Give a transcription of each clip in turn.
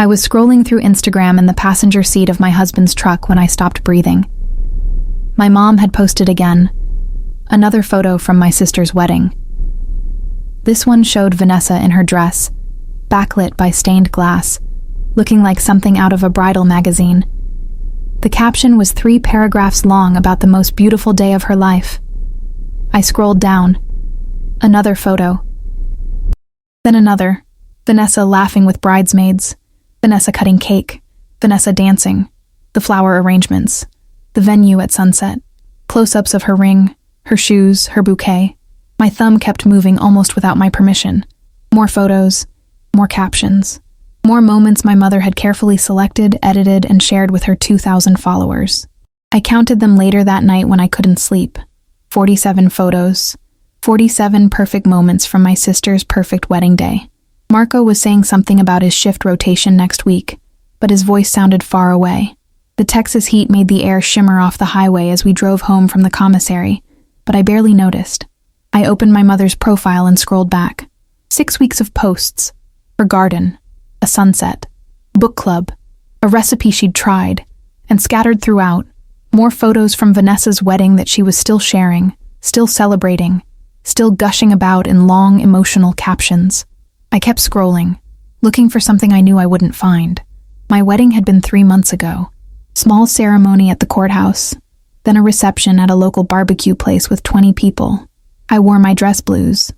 I was scrolling through Instagram in the passenger seat of my husband's truck when I stopped breathing. My mom had posted again. Another photo from my sister's wedding. This one showed Vanessa in her dress, backlit by stained glass, looking like something out of a bridal magazine. The caption was 3 paragraphs long about the most beautiful day of her life. I scrolled down. Another photo. Then another. Vanessa laughing with bridesmaids. Vanessa cutting cake. Vanessa dancing. The flower arrangements. The venue at sunset. Close-ups of her ring, her shoes, her bouquet. My thumb kept moving almost without my permission. More photos, more captions, more moments my mother had carefully selected, edited, and shared with her 2,000 followers. I counted them later that night when I couldn't sleep. 47 photos. 47 perfect moments from my sister's perfect wedding day. Marco was saying something about his shift rotation next week, but his voice sounded far away. The Texas heat made the air shimmer off the highway as we drove home from the commissary, but I barely noticed. I opened my mother's profile and scrolled back. 6 weeks of posts. Her garden. A sunset. Book club. A recipe she'd tried. And scattered throughout, more photos from Vanessa's wedding that she was still sharing, still celebrating, still gushing about in long, emotional captions. I kept scrolling, looking for something I knew I wouldn't find. My wedding had been 3 months ago. Small ceremony at the courthouse, then a reception at a local barbecue place with 20 people. I wore my dress blues.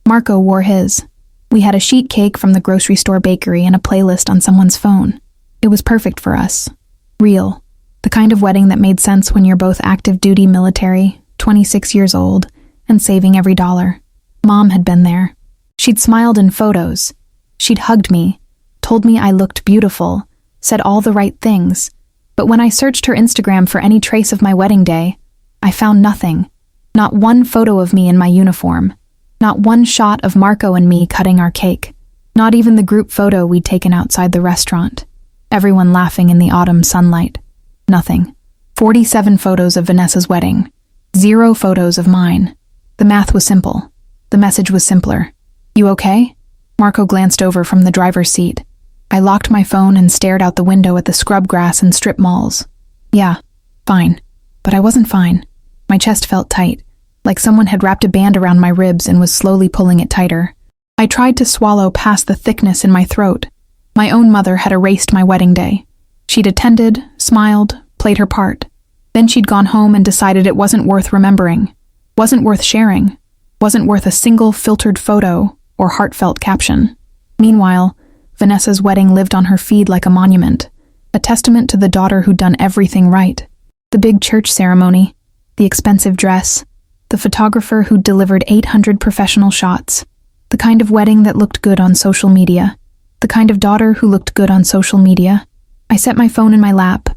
Marco wore his. We had a sheet cake from the grocery store bakery and a playlist on someone's phone. It was perfect for us. Real. The kind of wedding that made sense when you're both active duty military, 26 years old, and saving every dollar. Mom had been there. She'd smiled in photos. She'd hugged me, told me I looked beautiful, said all the right things. But when I searched her Instagram for any trace of my wedding day, I found nothing. Not one photo of me in my uniform. Not one shot of Marco and me cutting our cake. Not even the group photo we'd taken outside the restaurant. Everyone laughing in the autumn sunlight. Nothing. 47 photos of Vanessa's wedding. 0 photos of mine. The math was simple. The message was simpler. You okay? Marco glanced over from the driver's seat. I locked my phone and stared out the window at the scrub grass and strip malls. Yeah, fine. But I wasn't fine. My chest felt tight, like someone had wrapped a band around my ribs and was slowly pulling it tighter. I tried to swallow past the thickness in my throat. My own mother had erased my wedding day. She'd attended, smiled, played her part. Then she'd gone home and decided it wasn't worth remembering, wasn't worth sharing, wasn't worth a single filtered photo or heartfelt caption. Meanwhile, Vanessa's wedding lived on her feed like a monument, a testament to the daughter who'd done everything right. The big church ceremony, the expensive dress, the photographer who delivered 800 professional shots, the kind of wedding that looked good on social media, the kind of daughter who looked good on social media. I set my phone in my lap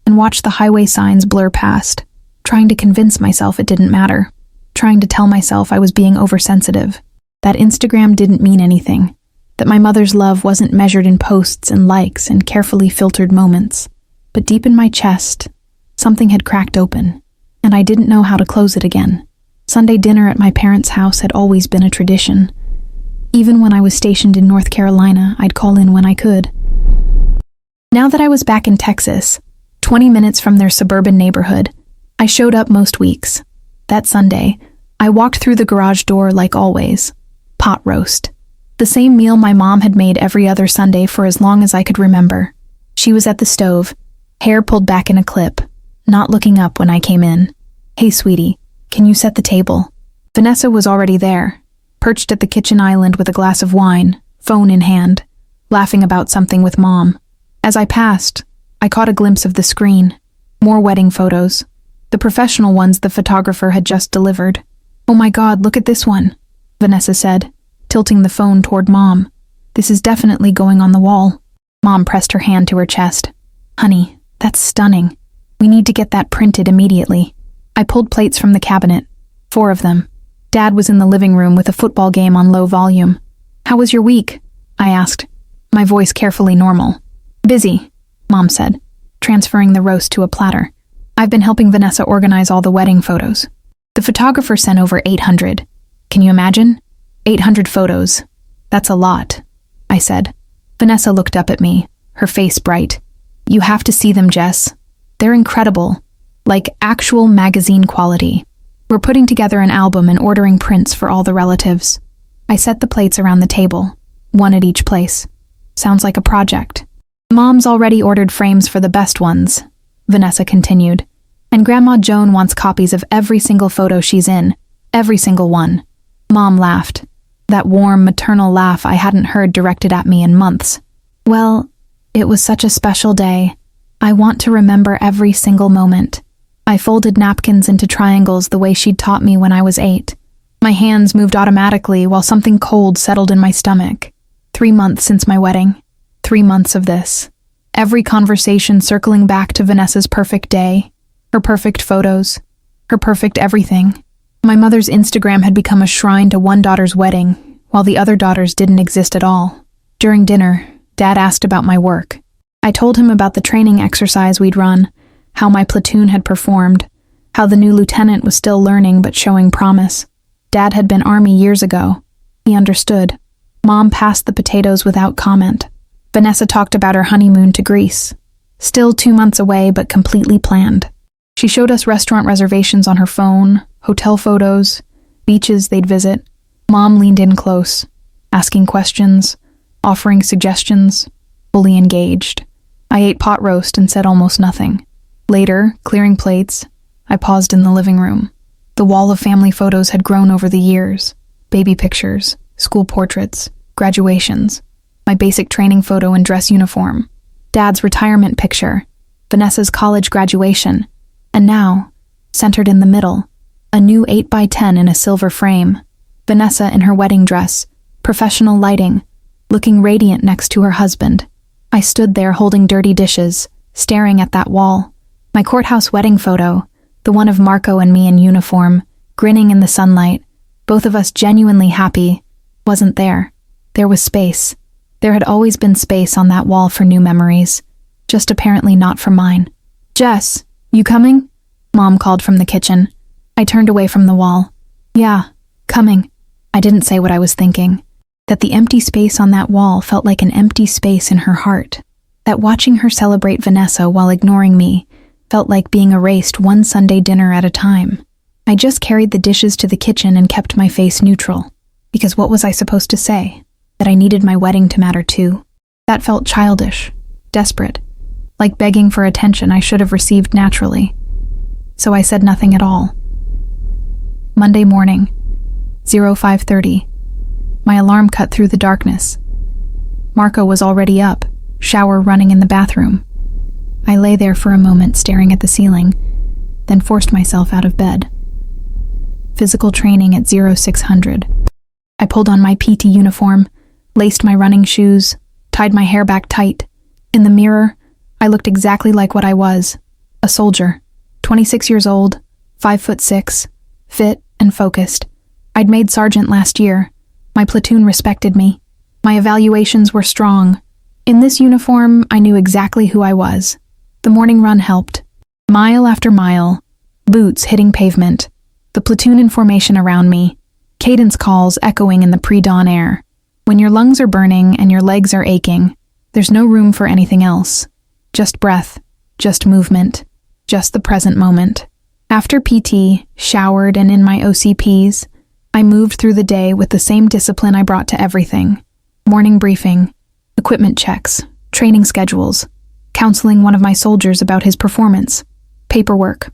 and watched the highway signs blur past, trying to convince myself it didn't matter, trying to tell myself I was being oversensitive, that Instagram didn't mean anything, that my mother's love wasn't measured in posts and likes and carefully filtered moments. But deep in my chest, something had cracked open, and I didn't know how to close it again. Sunday dinner at my parents' house had always been a tradition. Even when I was stationed in North Carolina, I'd call in when I could. Now that I was back in Texas, 20 minutes from their suburban neighborhood, I showed up most weeks. That Sunday, I walked through the garage door like always. Pot roast. The same meal my mom had made every other Sunday for as long as I could remember. She was at the stove, hair pulled back in a clip, not looking up when I came in. Hey, sweetie, can you set the table? Vanessa was already there, perched at the kitchen island with a glass of wine, phone in hand, laughing about something with Mom. As I passed, I caught a glimpse of the screen. More wedding photos. The professional ones the photographer had just delivered. Oh my God, look at this one, Vanessa said, tilting the phone toward Mom. This is definitely going on the wall. Mom pressed her hand to her chest. Honey, that's stunning. We need to get that printed immediately. I pulled plates from the cabinet. 4 of them. Dad was in the living room with a football game on low volume. How was your week? I asked, my voice carefully normal. Busy, Mom said, transferring the roast to a platter. I've been helping Vanessa organize all the wedding photos. The photographer sent over 800. Can you imagine? 800 photos. That's a lot, I said. Vanessa looked up at me, her face bright. "You have to see them, Jess. They're incredible. Like actual magazine quality. We're putting together an album and ordering prints for all the relatives." I set the plates around the table, one at each place. "Sounds like a project." "Mom's already ordered frames for the best ones," Vanessa continued. "And Grandma Joan wants copies of every single photo she's in. Every single one." Mom laughed. That warm, maternal laugh I hadn't heard directed at me in months. "Well, it was such a special day. I want to remember every single moment." I folded napkins into triangles the way she'd taught me when I was 8. My hands moved automatically while something cold settled in my stomach. 3 months since my wedding. 3 months of this. Every conversation circling back to Vanessa's perfect day, her perfect photos, her perfect everything. My mother's Instagram had become a shrine to one daughter's wedding, while the other daughters didn't exist at all. During dinner, Dad asked about my work. I told him about the training exercise we'd run, how my platoon had performed, how the new lieutenant was still learning but showing promise. Dad had been Army years ago. He understood. Mom passed the potatoes without comment. Vanessa talked about her honeymoon to Greece. Still 2 months away, but completely planned. She showed us restaurant reservations on her phone, hotel photos, beaches they'd visit. Mom leaned in close, asking questions, offering suggestions, fully engaged. I ate pot roast and said almost nothing. Later, clearing plates, I paused in the living room. The wall of family photos had grown over the years. Baby pictures, school portraits, graduations, my basic training photo and dress uniform, Dad's retirement picture, Vanessa's college graduation, and now, centered in the middle, a new 8x10 in a silver frame, Vanessa in her wedding dress, professional lighting, looking radiant next to her husband. I stood there holding dirty dishes, staring at that wall. My courthouse wedding photo, the one of Marco and me in uniform, grinning in the sunlight, both of us genuinely happy, wasn't there. There was space. There had always been space on that wall for new memories, just apparently not for mine. "Jess, you coming?" Mom called from the kitchen. I turned away from the wall. "Yeah, coming." I didn't say what I was thinking. That the empty space on that wall felt like an empty space in her heart. That watching her celebrate Vanessa while ignoring me felt like being erased one Sunday dinner at a time. I just carried the dishes to the kitchen and kept my face neutral. Because what was I supposed to say? That I needed my wedding to matter too? That felt childish, desperate, like begging for attention I should have received naturally. So I said nothing at all. Monday morning, 05:30. My alarm cut through the darkness. Marco was already up, shower running in the bathroom. I lay there for a moment staring at the ceiling, then forced myself out of bed. Physical training at 0600. I pulled on my PT uniform, laced my running shoes, tied my hair back tight. In the mirror, I looked exactly like what I was, a soldier, 26 years old, 5'6", fit and focused. I'd made sergeant last year. My platoon respected me. My evaluations were strong. In this uniform, I knew exactly who I was. The morning run helped. Mile after mile, boots hitting pavement, the platoon in formation around me, cadence calls echoing in the pre-dawn air. When your lungs are burning and your legs are aching, there's no room for anything else. Just breath, just movement, just the present moment. After PT, showered and in my OCPs, I moved through the day with the same discipline I brought to everything. Morning briefing, equipment checks, training schedules, counseling one of my soldiers about his performance, paperwork,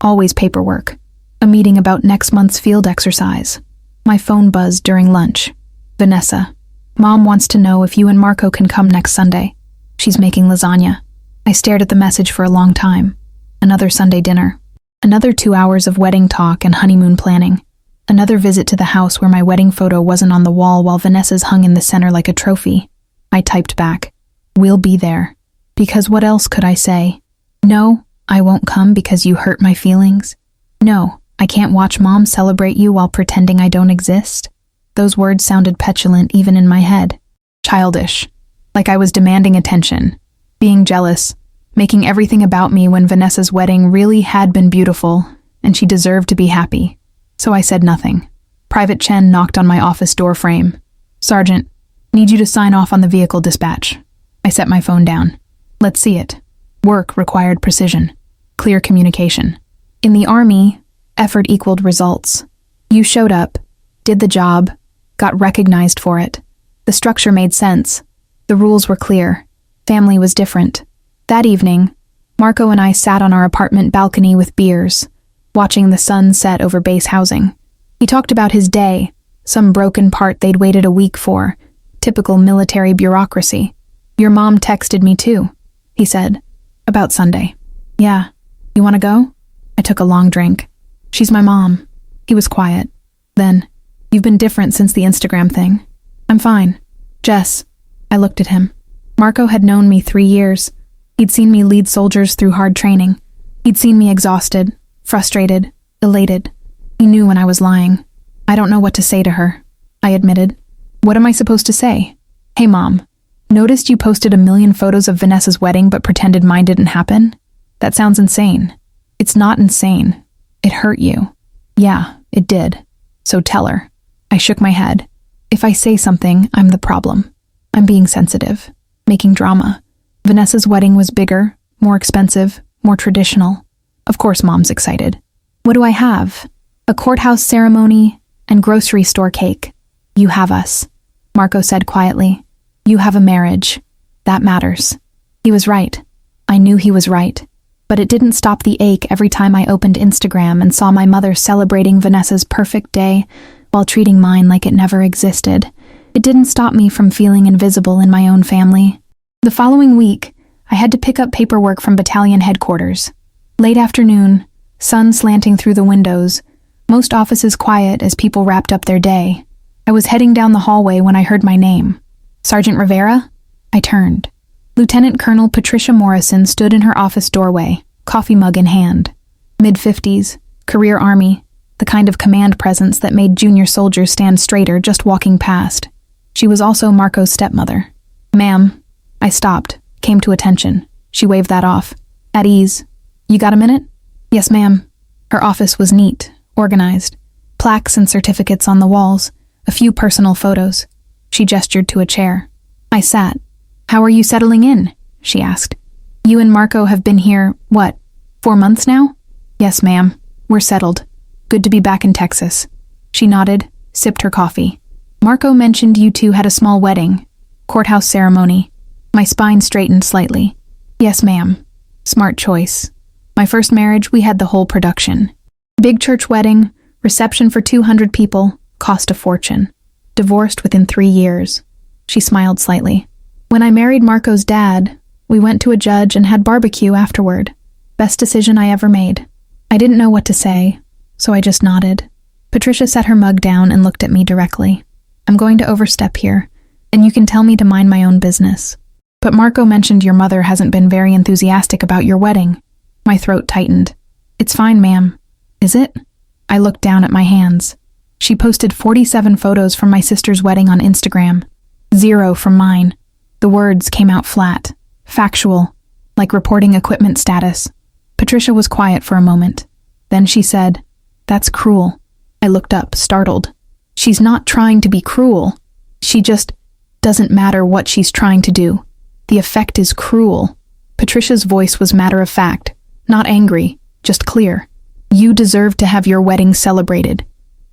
always paperwork, a meeting about next month's field exercise. My phone buzzed during lunch. Vanessa, Mom wants to know if you and Marco can come next Sunday. She's making lasagna. I stared at the message for a long time. Another Sunday dinner. Another 2 hours of wedding talk and honeymoon planning. Another visit to the house where my wedding photo wasn't on the wall while Vanessa's hung in the center like a trophy. I typed back, "We'll be there." Because what else could I say? No, I won't come because you hurt my feelings. No, I can't watch Mom celebrate you while pretending I don't exist. Those words sounded petulant even in my head. Childish. Like I was demanding attention. Being jealous. Making everything about me when Vanessa's wedding really had been beautiful, and she deserved to be happy. So I said nothing. Private Chen knocked on my office door frame. "Sergeant, need you to sign off on the vehicle dispatch." I set my phone down. Let's see it. Work required precision. Clear communication. In the Army, effort equaled results. You showed up, did the job, got recognized for it. The structure made sense. The rules were clear. Family was different. That evening, Marco and I sat on our apartment balcony with beers, watching the sun set over base housing. He talked about his day, some broken part they'd waited a week for, typical military bureaucracy. Your mom texted me too, he said, about Sunday. Yeah, you want to go? I took a long drink. She's my mom. He was quiet. Then, you've been different since the Instagram thing. I'm fine. Jess. I looked at him. Marco had known me 3 years. He'd seen me lead soldiers through hard training. He'd seen me exhausted, frustrated, elated. He knew when I was lying. I don't know what to say to her, I admitted. What am I supposed to say? Hey, Mom. Noticed you posted 1 million photos of Vanessa's wedding but pretended mine didn't happen? That sounds insane. It's not insane. It hurt you. Yeah, it did. So tell her. I shook my head. If I say something, I'm the problem. I'm being sensitive, making drama. Vanessa's wedding was bigger, more expensive, more traditional. Of course Mom's excited. What do I have? A courthouse ceremony and grocery store cake. You have us, Marco said quietly. You have a marriage. That matters. He was right. I knew he was right. But it didn't stop the ache every time I opened Instagram and saw my mother celebrating Vanessa's perfect day while treating mine like it never existed. It didn't stop me from feeling invisible in my own family. The following week, I had to pick up paperwork from battalion headquarters. Late afternoon, sun slanting through the windows, most offices quiet as people wrapped up their day. I was heading down the hallway when I heard my name. Sergeant Rivera? I turned. Lieutenant Colonel Patricia Morrison stood in her office doorway, coffee mug in hand. Mid-50s, career Army, the kind of command presence that made junior soldiers stand straighter just walking past. She was also Marco's stepmother. Ma'am. I stopped, came to attention. She waved that off. At ease. You got a minute? Yes, ma'am. Her office was neat, organized. Plaques and certificates on the walls, a few personal photos. She gestured to a chair. I sat. How are you settling in? She asked. You and Marco have been here, 4 months now? Yes, ma'am. We're settled. Good to be back in Texas. She nodded, sipped her coffee. Marco mentioned you two had a small wedding. Courthouse ceremony. My spine straightened slightly. Yes, ma'am. Smart choice. My first marriage, we had the whole production. Big church wedding, reception for 200 people, cost a fortune. Divorced within 3 years. She smiled slightly. When I married Marco's dad, we went to a judge and had barbecue afterward. Best decision I ever made. I didn't know what to say, so I just nodded. Patricia set her mug down and looked at me directly. I'm going to overstep here, and you can tell me to mind my own business. But Marco mentioned your mother hasn't been very enthusiastic about your wedding. My throat tightened. It's fine, ma'am. Is it? I looked down at my hands. She posted 47 photos from my sister's wedding on Instagram. 0 from mine. The words came out flat, factual, like reporting equipment status. Patricia was quiet for a moment. Then she said, That's cruel. I looked up, startled. She's not trying to be cruel. She just doesn't matter what she's trying to do. The effect is cruel. Patricia's voice was matter of fact, not angry, just clear. You deserve to have your wedding celebrated.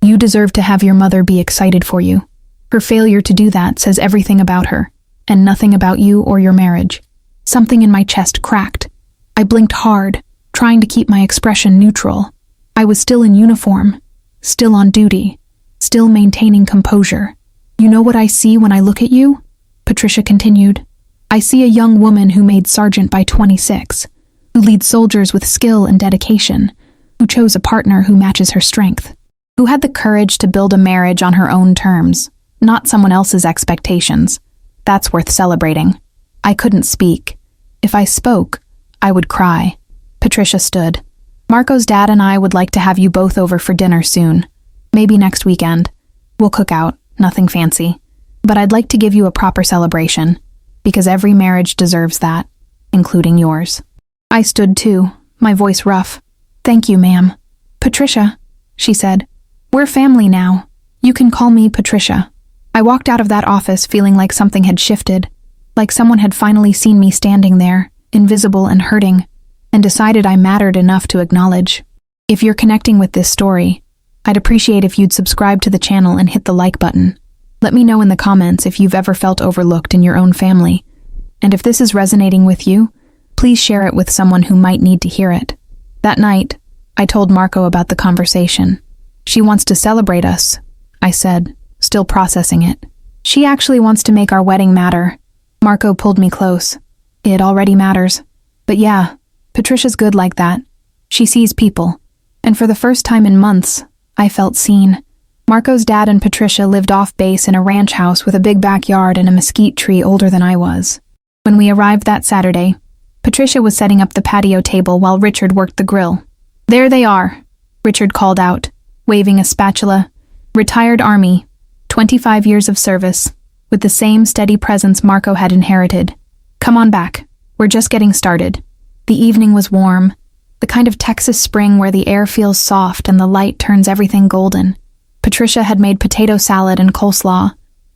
You deserve to have your mother be excited for you. Her failure to do that says everything about her, and nothing about you or your marriage. Something in my chest cracked. I blinked hard, trying to keep my expression neutral. I was still in uniform, still on duty, still maintaining composure. You know what I see when I look at you? Patricia continued. I see a young woman who made sergeant by 26, who leads soldiers with skill and dedication, who chose a partner who matches her strength, who had the courage to build a marriage on her own terms, not someone else's expectations. That's worth celebrating. I couldn't speak. If I spoke, I would cry. Patricia stood. Marco's dad and I would like to have you both over for dinner soon. Maybe next weekend. We'll cook out, nothing fancy. But I'd like to give you a proper celebration, because every marriage deserves that, including yours. I stood too, my voice rough. Thank you, ma'am. Patricia, she said. We're family now. You can call me Patricia. I walked out of that office feeling like something had shifted. like someone had finally seen me standing there, invisible and hurting, and decided I mattered enough to acknowledge. If you're connecting with this story, I'd appreciate if you'd subscribe to the channel and hit the like button. Let me know in the comments if you've ever felt overlooked in your own family. And if this is resonating with you, please share it with someone who might need to hear it. That night, I told Marco about the conversation. She wants to celebrate us, I said, still processing it. She actually wants to make our wedding matter. Marco pulled me close. It already matters. But yeah, Patricia's good like that. She sees people. And for the first time in months, I felt seen. Marco's dad and Patricia lived off base in a ranch house with a big backyard and a mesquite tree older than I was. When we arrived that Saturday, Patricia was setting up the patio table while Richard worked the grill. "There they are," Richard called out, waving a spatula. Retired Army, 25 years of service, with the same steady presence Marco had inherited. "Come on back. We're just getting started." The evening was warm, the kind of Texas spring where the air feels soft and the light turns everything golden. Patricia had made potato salad and coleslaw.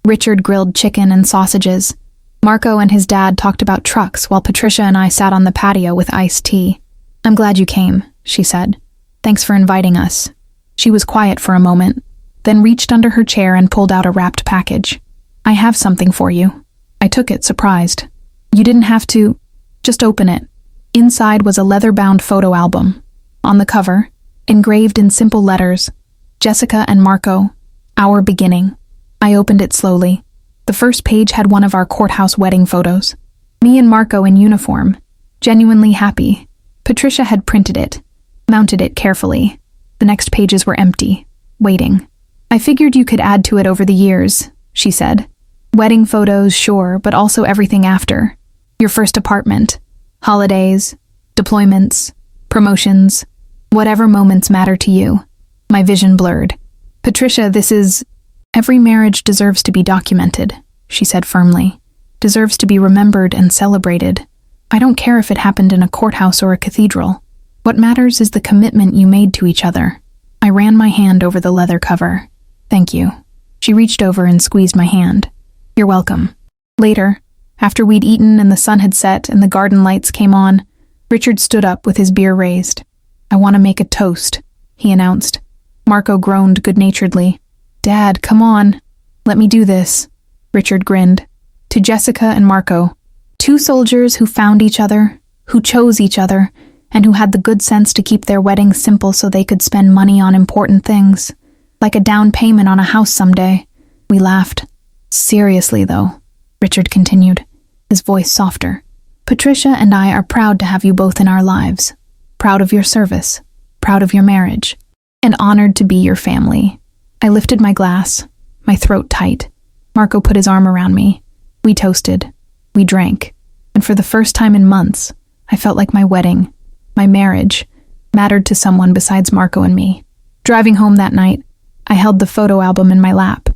Richard grilled chicken and sausages. Marco and his dad talked about trucks while Patricia and I sat on the patio with iced tea. "I'm glad you came," she said. "Thanks for inviting us." She was quiet for a moment, then reached under her chair and pulled out a wrapped package. "I have something for you." I took it, surprised. "You didn't have to. Just open it." Inside was a leather-bound photo album. On the cover, engraved in simple letters, "Jessica and Marco, our beginning." I opened it slowly. The first page had one of our courthouse wedding photos. Me and Marco in uniform, genuinely happy. Patricia had printed it, mounted it carefully. The next pages were empty, waiting. "I figured you could add to it over the years," she said. "Wedding photos, sure, but also everything after. Your first apartment, holidays, deployments, promotions, whatever moments matter to you." My vision blurred. "Patricia, this is... Every marriage deserves to be documented," she said firmly. "Deserves to be remembered and celebrated. I don't care if it happened in a courthouse or a cathedral. What matters is the commitment you made to each other." I ran my hand over the leather cover. "Thank you." She reached over and squeezed my hand. "You're welcome." Later, after we'd eaten and the sun had set and the garden lights came on, Richard stood up with his beer raised. "I want to make a toast," he announced. Marco groaned good-naturedly. "Dad, come on. Let me do this." Richard grinned. "To Jessica and Marco, two soldiers who found each other, who chose each other, and who had the good sense to keep their wedding simple so they could spend money on important things, like a down payment on a house someday." We laughed. "Seriously, though," Richard continued, his voice softer. "Patricia and I are proud to have you both in our lives. Proud of your service, proud of your marriage, and honored to be your family." I lifted my glass, my throat tight. Marco put his arm around me. We toasted. We drank. And for the first time in months, I felt like my wedding, my marriage, mattered to someone besides Marco and me. Driving home that night, I held the photo album in my lap.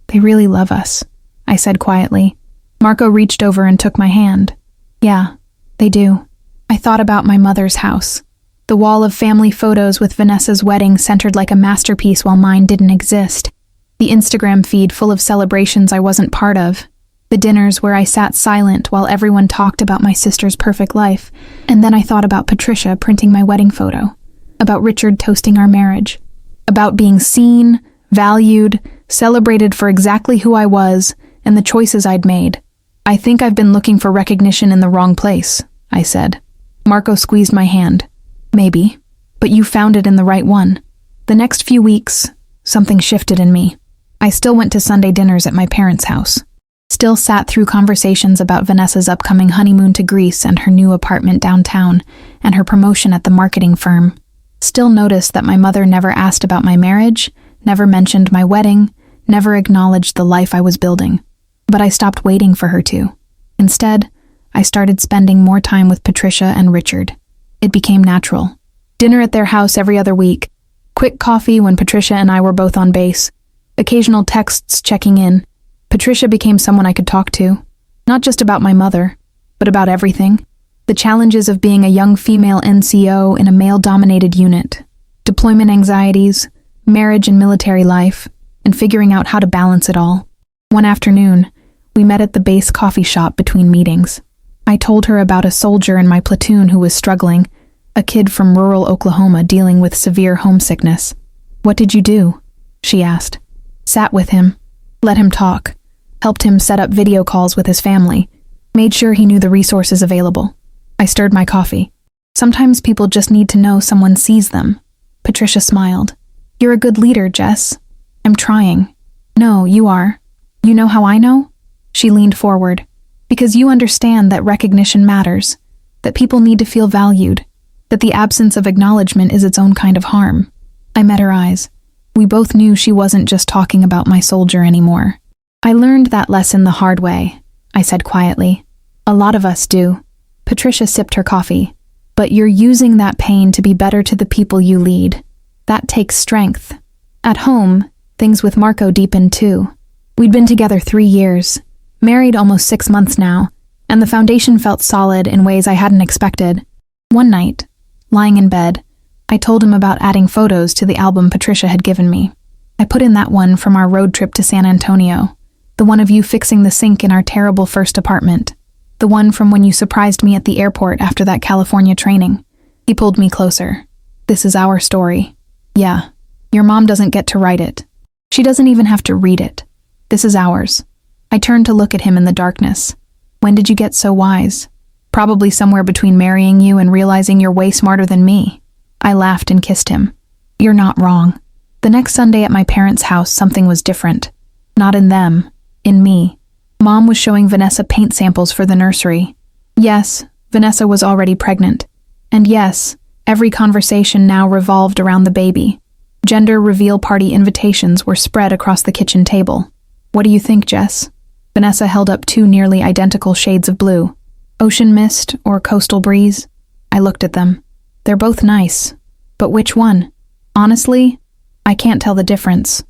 "They really love us," I said quietly. Marco reached over and took my hand. "Yeah, they do." I thought about my mother's house. The wall of family photos with Vanessa's wedding centered like a masterpiece while mine didn't exist. The Instagram feed full of celebrations I wasn't part of. The dinners where I sat silent while everyone talked about my sister's perfect life. And then I thought about Patricia printing my wedding photo. About Richard toasting our marriage. About being seen, valued, celebrated for exactly who I was, and the choices I'd made. "I think I've been looking for recognition in the wrong place," I said. Marco squeezed my hand. "Maybe, but you found it in the right one." The next few weeks, something shifted in me. I still went to Sunday dinners at my parents' house. Still sat through conversations about Vanessa's upcoming honeymoon to Greece and her new apartment downtown, and her promotion at the marketing firm. Still noticed that my mother never asked about my marriage, never mentioned my wedding, never acknowledged the life I was building. But I stopped waiting for her to. Instead, I started spending more time with Patricia and Richard. It became natural. Dinner at their house every other week. Quick coffee when Patricia and I were both on base. Occasional texts checking in. Patricia became someone I could talk to. Not just about my mother, but about everything. The challenges of being a young female NCO in a male-dominated unit. Deployment anxieties, marriage and military life, and figuring out how to balance it all. One afternoon, We met at the base coffee shop between meetings. I told her about a soldier in my platoon who was struggling, a kid from rural Oklahoma dealing with severe homesickness. "What did you do?" she asked. Sat with him, let him talk, helped him set up video calls with his family, made sure he knew the resources available. I stirred my coffee. Sometimes people just need to know someone sees them. Patricia smiled. "You're a good leader, Jess." "I'm trying." "No, you are." "You know how I know?" She leaned forward. "Because you understand that recognition matters, that people need to feel valued, that the absence of acknowledgement is its own kind of harm." I met her eyes. We both knew she wasn't just talking about my soldier anymore. "I learned that lesson the hard way," I said quietly. "A lot of us do." Patricia sipped her coffee. "But you're using that pain to be better to the people you lead. That takes strength." At home, things with Marco deepened too. We'd been together 3 years, married almost 6 months now, and the foundation felt solid in ways I hadn't expected. One night, lying in bed, I told him about adding photos to the album Patricia had given me. I put in that one from our road trip to San Antonio, the one of you fixing the sink in our terrible first apartment, the one from when you surprised me at the airport after that California training. He pulled me closer. "This is our story." "Yeah, your mom doesn't get to write it. She doesn't even have to read it. This is ours." I turned to look at him in the darkness. "When did you get so wise?" "Probably somewhere between marrying you and realizing you're way smarter than me." I laughed and kissed him. "You're not wrong." The next Sunday at my parents' house, something was different. Not in them, in me. Mom was showing Vanessa paint samples for the nursery. Yes, Vanessa was already pregnant. And yes, every conversation now revolved around the baby. Gender reveal party invitations were spread across the kitchen table. "What do you think, Jess?" Vanessa held up 2 nearly identical shades of blue. "Ocean mist or coastal breeze?" I looked at them. "They're both nice. But which one? Honestly, I can't tell the difference."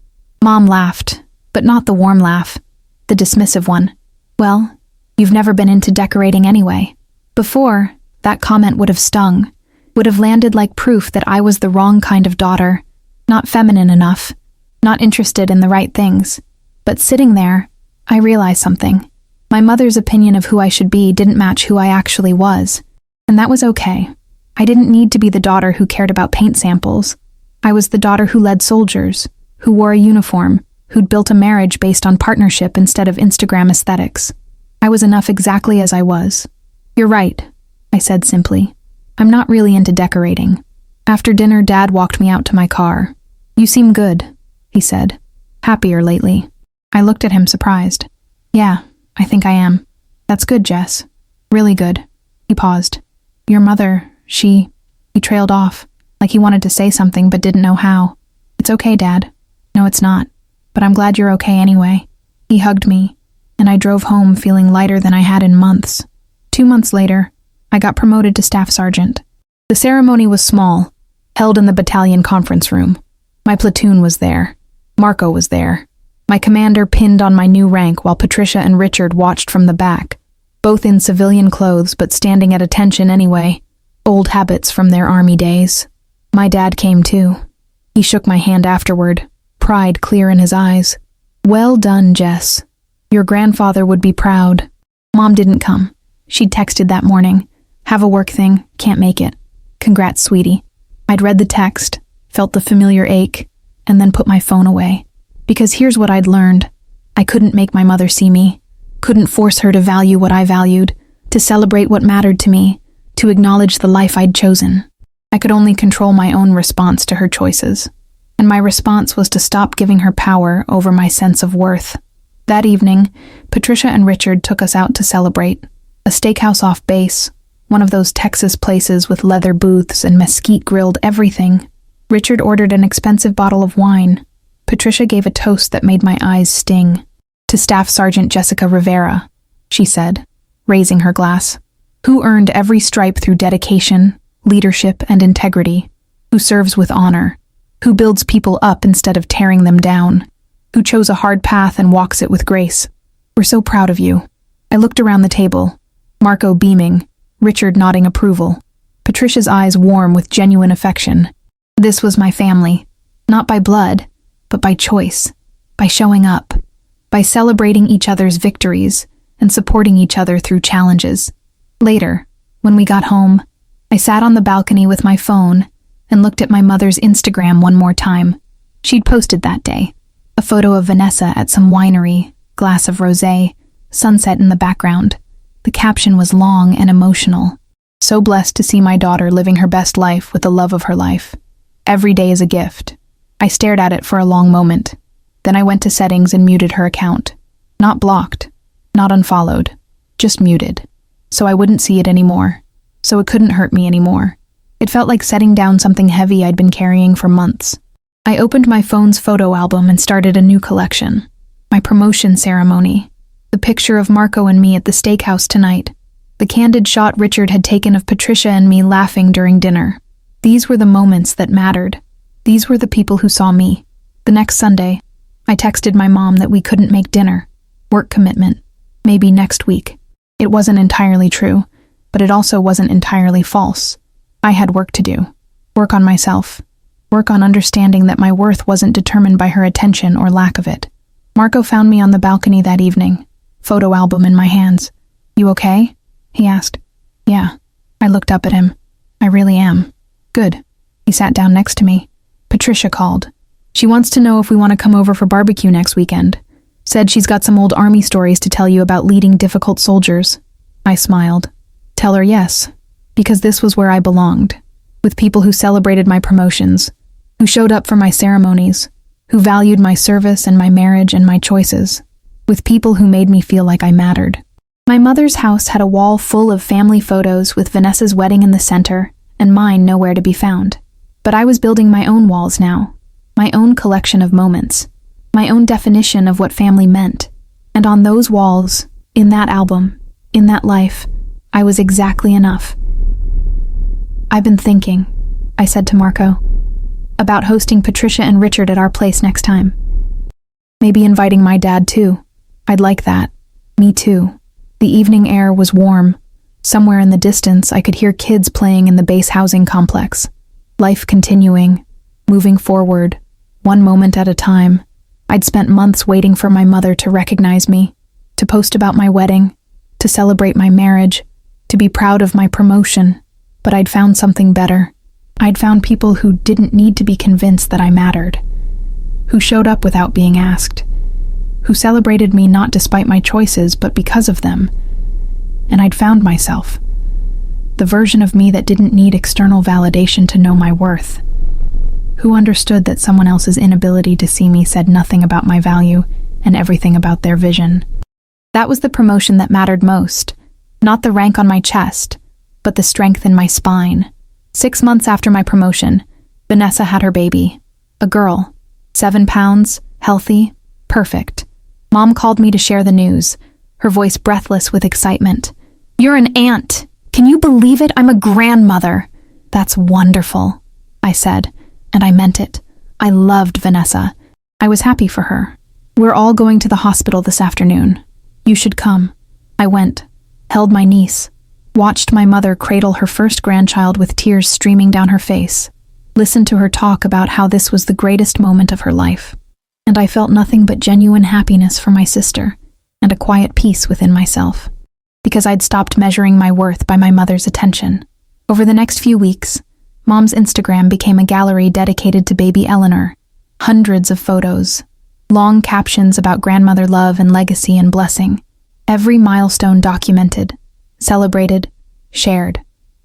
Mom laughed, but not the warm laugh, the dismissive one. "Well, you've never been into decorating anyway." Before, that comment would have stung, would have landed like proof that I was the wrong kind of daughter, not feminine enough, not interested in the right things. But sitting there, I realized something. My mother's opinion of who I should be didn't match who I actually was, and that was okay. I didn't need to be the daughter who cared about paint samples. I was the daughter who led soldiers, who wore a uniform, who'd built a marriage based on partnership instead of Instagram aesthetics. I was enough exactly as I was. "You're right," I said simply. "I'm not really into decorating." After dinner, Dad walked me out to my car. "You seem good," he said. "Happier lately." I looked at him surprised. "Yeah, I think I am." "That's good, Jess. Really good." He paused. "Your mother, He trailed off, like he wanted to say something but didn't know how. "It's okay, Dad." "No, it's not. But I'm glad you're okay anyway." He hugged me, and I drove home feeling lighter than I had in months. 2 months later, I got promoted to staff sergeant. The ceremony was small, held in the battalion conference room. My platoon was there. Marco was there. My commander pinned on my new rank while Patricia and Richard watched from the back, both in civilian clothes but standing at attention anyway. Old habits from their army days. My dad came too. He shook my hand afterward, pride clear in his eyes. "Well done, Jess. Your grandfather would be proud." Mom didn't come. She'd texted that morning. "Have a work thing, can't make it. Congrats, sweetie." I'd read the text, felt the familiar ache, and then put my phone away. Because here's what I'd learned. I couldn't make my mother see me. Couldn't force her to value what I valued, to celebrate what mattered to me, to acknowledge the life I'd chosen. I could only control my own response to her choices. And my response was to stop giving her power over my sense of worth. That evening, Patricia and Richard took us out to celebrate. A steakhouse off base, one of those Texas places with leather booths and mesquite grilled everything. Richard ordered an expensive bottle of wine. Patricia gave a toast that made my eyes sting. "To Staff Sergeant Jessica Rivera," she said, raising her glass. "Who earned every stripe through dedication, leadership, and integrity. Who serves with honor. Who builds people up instead of tearing them down. Who chose a hard path and walks it with grace. We're so proud of you." I looked around the table, Marco beaming, Richard nodding approval, Patricia's eyes warm with genuine affection. This was my family, not by blood, but by choice, by showing up, by celebrating each other's victories and supporting each other through challenges. Later, when we got home, I sat on the balcony with my phone and looked at my mother's Instagram one more time. She'd posted that day a photo of Vanessa at some winery, glass of rosé, sunset in the background. The caption was long and emotional. So blessed to see my daughter living her best life with the love of her life. Every day is a gift. I stared at it for a long moment. Then I went to settings and muted her account. Not blocked, not unfollowed, just muted. So I wouldn't see it anymore. So it couldn't hurt me anymore. It felt like setting down something heavy I'd been carrying for months. I opened my phone's photo album and started a new collection. My promotion ceremony. The picture of Marco and me at the steakhouse tonight. The candid shot Richard had taken of Patricia and me laughing during dinner. These were the moments that mattered. These were the people who saw me. The next Sunday, I texted my mom that we couldn't make dinner. Work commitment. Maybe next week. It wasn't entirely true, but it also wasn't entirely false. I had work to do. Work on myself. Work on understanding that my worth wasn't determined by her attention or lack of it. Marco found me on the balcony that evening, photo album in my hands. "You okay?" he asked. "Yeah." I looked up at him. "I really am." "Good." He sat down next to me. "Patricia called. She wants to know if we want to come over for barbecue next weekend. Said she's got some old army stories to tell you about leading difficult soldiers." I smiled. "Tell her yes, because this was where I belonged, with people who celebrated my promotions, who showed up for my ceremonies, who valued my service and my marriage and my choices, with people who made me feel like I mattered." My mother's house had a wall full of family photos with Vanessa's wedding in the center and mine nowhere to be found. But I was building my own walls now, my own collection of moments, my own definition of what family meant. And on those walls, in that album, in that life, I was exactly enough. "I've been thinking," I said to Marco, "about hosting Patricia and Richard at our place next time. Maybe inviting my dad too. I'd like that. Me too." The evening air was warm. Somewhere in the distance, I could hear kids playing in the base housing complex. Life continuing, moving forward, one moment at a time. I'd spent months waiting for my mother to recognize me, to post about my wedding, to celebrate my marriage, to be proud of my promotion. But I'd found something better. I'd found people who didn't need to be convinced that I mattered, who showed up without being asked, who celebrated me not despite my choices, but because of them. And I'd found myself, the version of me that didn't need external validation to know my worth, who understood that someone else's inability to see me said nothing about my value and everything about their vision. That was the promotion that mattered most, not the rank on my chest, but the strength in my spine. 6 months after my promotion, Vanessa had her baby, a girl, 7 pounds, healthy, perfect. Mom called me to share the news, her voice breathless with excitement. "You're an aunt. Can you believe it? I'm a grandmother." "That's wonderful," I said, and I meant it. I loved Vanessa. I was happy for her. "We're all going to the hospital this afternoon. You should come." I went, held my niece, watched my mother cradle her first grandchild with tears streaming down her face, listened to her talk about how this was the greatest moment of her life. And I felt nothing but genuine happiness for my sister and a quiet peace within myself, because I'd stopped measuring my worth by my mother's attention. Over the next few weeks, Mom's Instagram became a gallery dedicated to baby Eleanor. Hundreds of photos, long captions about grandmother love and legacy and blessing. Every milestone documented, celebrated, shared.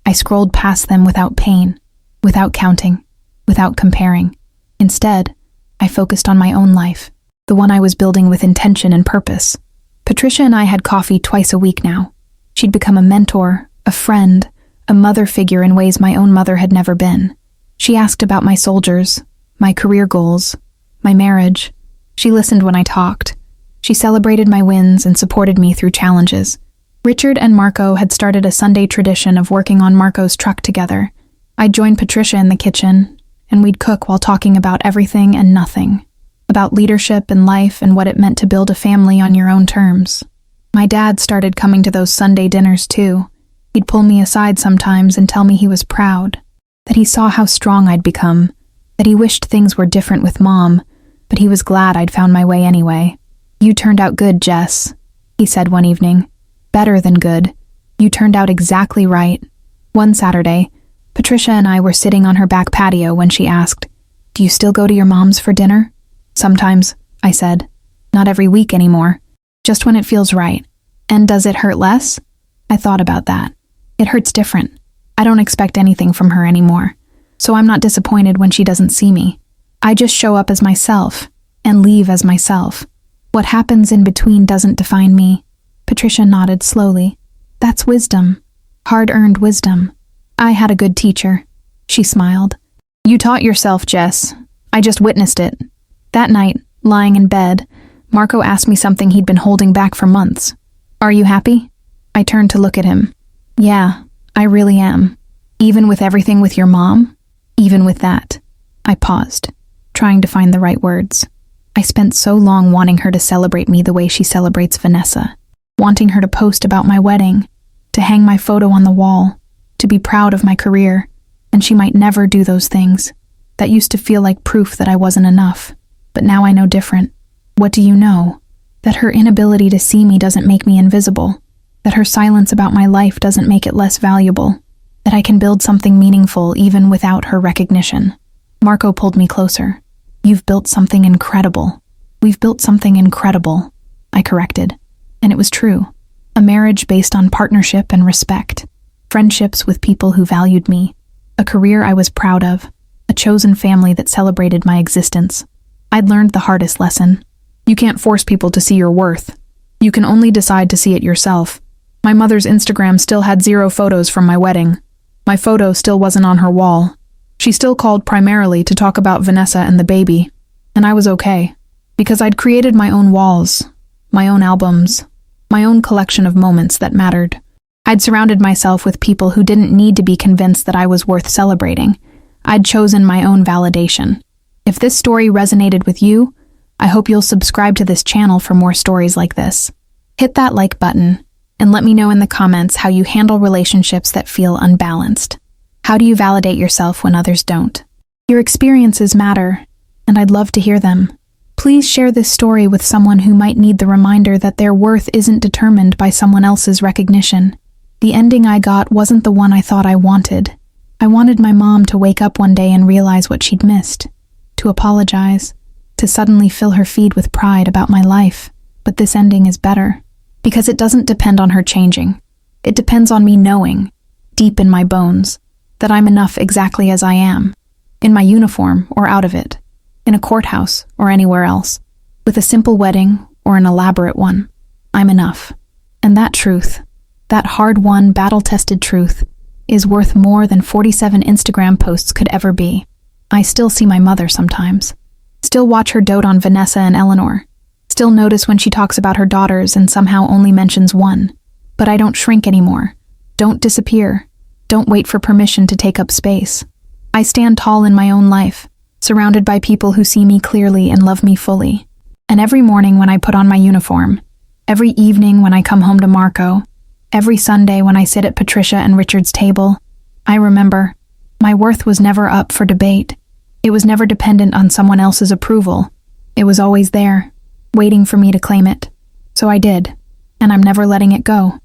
I scrolled past them without pain, without counting, without comparing. Instead, I focused on my own life, the one I was building with intention and purpose. Patricia and I had coffee twice a week now. She'd become a mentor, a friend, a mother figure in ways my own mother had never been. She asked about my soldiers, my career goals, my marriage. She listened when I talked. She celebrated my wins and supported me through challenges. Richard and Marco had started a Sunday tradition of working on Marco's truck together. I'd join Patricia in the kitchen, and we'd cook while talking about everything and nothing, about leadership and life and what it meant to build a family on your own terms. My dad started coming to those Sunday dinners too. He'd pull me aside sometimes and tell me he was proud, that he saw how strong I'd become, that he wished things were different with Mom, but he was glad I'd found my way anyway. "You turned out good, Jess," he said one evening. "Better than good. You turned out exactly right." One Saturday, Patricia and I were sitting on her back patio when she asked, "Do you still go to your mom's for dinner?" "Sometimes," I said. "Not every week anymore. Just when it feels right." "And does it hurt less?" I thought about that. It hurts different. I don't expect anything from her anymore, so I'm not disappointed when she doesn't see me. I just show up as myself and leave as myself. What happens in between doesn't define me. Patricia nodded slowly. That's wisdom. Hard-earned wisdom. I had a good teacher. She smiled. "You taught yourself, Jess. I just witnessed it." That night, lying in bed, Marco asked me something he'd been holding back for months. "Are you happy?" I turned to look at him. "Yeah, I really am. Even with everything with your mom? Even with that?" I paused, trying to find the right words. I spent so long wanting her to celebrate me the way she celebrates Vanessa, wanting her to post about my wedding, to hang my photo on the wall, to be proud of my career, and she might never do those things. That used to feel like proof that I wasn't enough, but now I know different. What do you know? That her inability to see me doesn't make me invisible, that her silence about my life doesn't make it less valuable, that I can build something meaningful even without her recognition. Marco pulled me closer. "You've built something incredible." "We've built something incredible," I corrected. And it was true. A marriage based on partnership and respect. Friendships with people who valued me. A career I was proud of. A chosen family that celebrated my existence. I'd learned the hardest lesson. You can't force people to see your worth. You can only decide to see it yourself. My mother's Instagram still had 0 photos from my wedding. My photo still wasn't on her wall. She still called primarily to talk about Vanessa and the baby. And I was okay. Because I'd created my own walls, my own albums, my own collection of moments that mattered. I'd surrounded myself with people who didn't need to be convinced that I was worth celebrating. I'd chosen my own validation. If this story resonated with you, I hope you'll subscribe to this channel for more stories like this. Hit that like button, and let me know in the comments how you handle relationships that feel unbalanced. How do you validate yourself when others don't? Your experiences matter, and I'd love to hear them. Please share this story with someone who might need the reminder that their worth isn't determined by someone else's recognition. The ending I got wasn't the one I thought I wanted. I wanted my mom to wake up one day and realize what she'd missed, to apologize, to suddenly fill her feed with pride about my life. But this ending is better, because it doesn't depend on her changing. It depends on me knowing, deep in my bones, that I'm enough exactly as I am, in my uniform or out of it, in a courthouse or anywhere else, with a simple wedding or an elaborate one. I'm enough. And that truth, that hard-won, battle-tested truth, is worth more than 47 Instagram posts could ever be. I still see my mother sometimes. Still watch her dote on Vanessa and Eleanor. Still notice when she talks about her daughters and somehow only mentions one. But I don't shrink anymore. Don't disappear. Don't wait for permission to take up space. I stand tall in my own life, surrounded by people who see me clearly and love me fully. And every morning when I put on my uniform, every evening when I come home to Marco, every Sunday when I sit at Patricia and Richard's table, I remember my worth was never up for debate. It was never dependent on someone else's approval. It was always there, waiting for me to claim it. So I did, and I'm never letting it go.